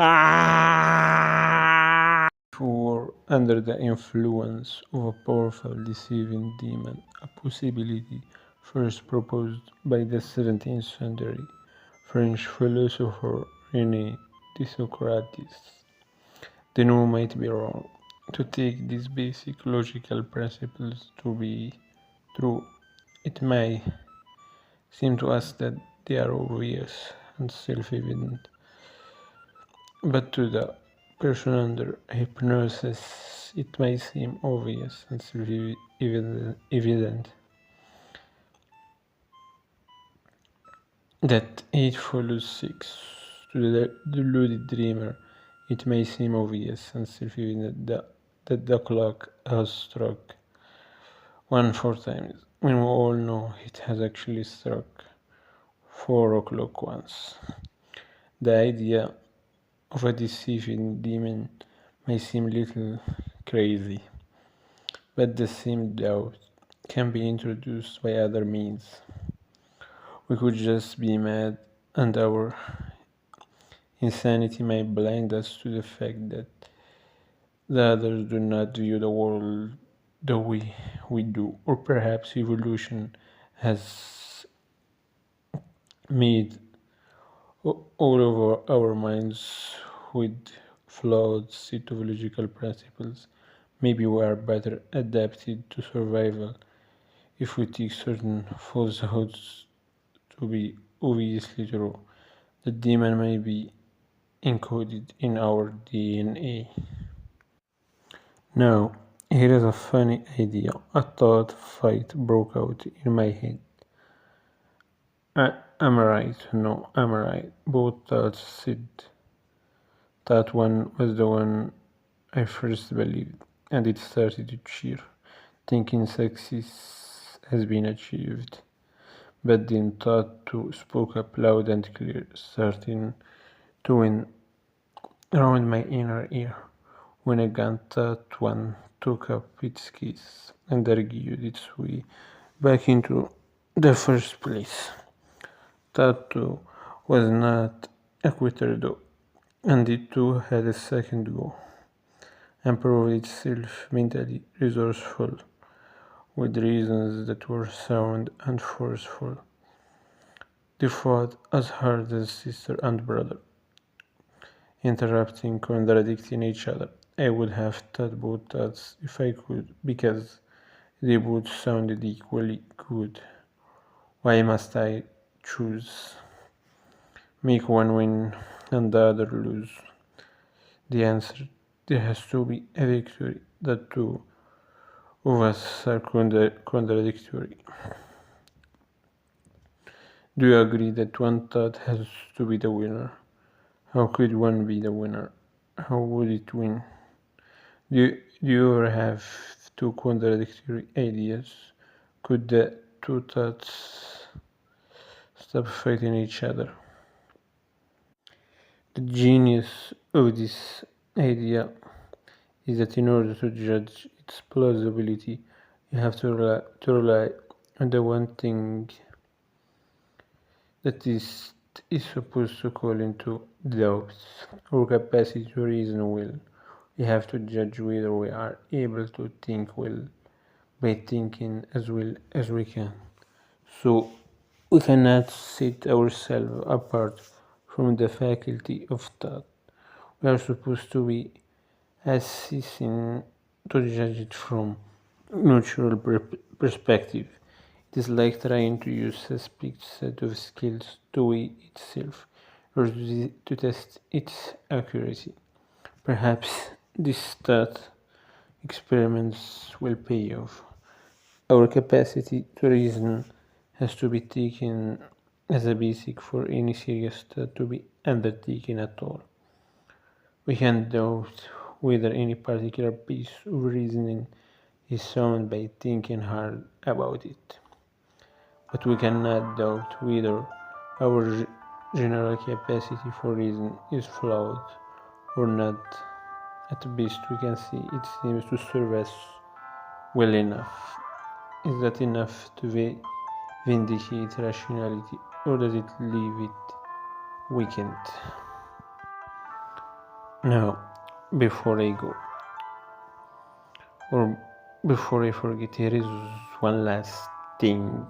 If we were under the influence of a powerful deceiving demon, a possibility first proposed by the 17th century French philosopher René Descartes, then we might be wrong to take these basic logical principles to be true. It may seem to us that they are obvious and self-evident, but to the person under hypnosis it may seem obvious and self-evident that 8 follows 6. To the deluded dreamer, it may seem obvious and self-evident that the clock has struck 4 times, when we all know it has actually struck 4 o'clock once. The idea of a deceiving demon may seem a little crazy, but the same doubt can be introduced by other means. We could just be mad, and our insanity may blind us to the fact that the others do not view the world the way we do, or perhaps evolution has made all of our minds with flawed set of logical principles. Maybe we are better adapted to survival if we take certain falsehoods to be obviously true. The demon may be encoded in our DNA. Now, here is a funny idea. A thought fight broke out in my head. Am I right? No, am I right? Both thoughts said that one was the one I first believed, and it started to cheer, thinking success has been achieved. But then thought two spoke up loud and clear, starting to win around my inner ear. When again thought one took up its case and argued its way back into the first place. Thought two was not a quitter though, and it too had a second go, and proved itself mentally resourceful, with reasons that were sound and forceful. They fought as hard as sister and brother, interrupting, contradicting each other. I would have thought both thoughts if I could, because they both sounded equally good. Why must I choose? Make one win and the other lose? The answer: there has to be a victory. The two of us are contradictory. Do you agree that one thought has to be the winner? How could one be the winner? How would it win? Do you ever have two contradictory ideas? Could the two thoughts stop fighting each other? The genius of this idea is that in order to judge its plausibility, you have to rely on the one thing that is supposed to call into doubt our capacity to reason well. We have to judge whether we are able to think well by thinking as well as we can. So we cannot set ourselves apart from the faculty of thought. We are supposed to be assessing to judge it from neutral perspective. It is like trying to use a specific set of skills to weigh itself or to test its accuracy. Perhaps this thought experiments will pay off. Our capacity to reason has to be taken as a basic for any serious thought to be undertaken at all. We can doubt whether any particular piece of reasoning is sound by thinking hard about it, but we cannot doubt whether our general capacity for reason is flawed or not. At best, we can see it seems to serve us well enough. Is that enough to vindicate rationality, or does it leave it weakened? Now, before I go, or before I forget, here is one last thing.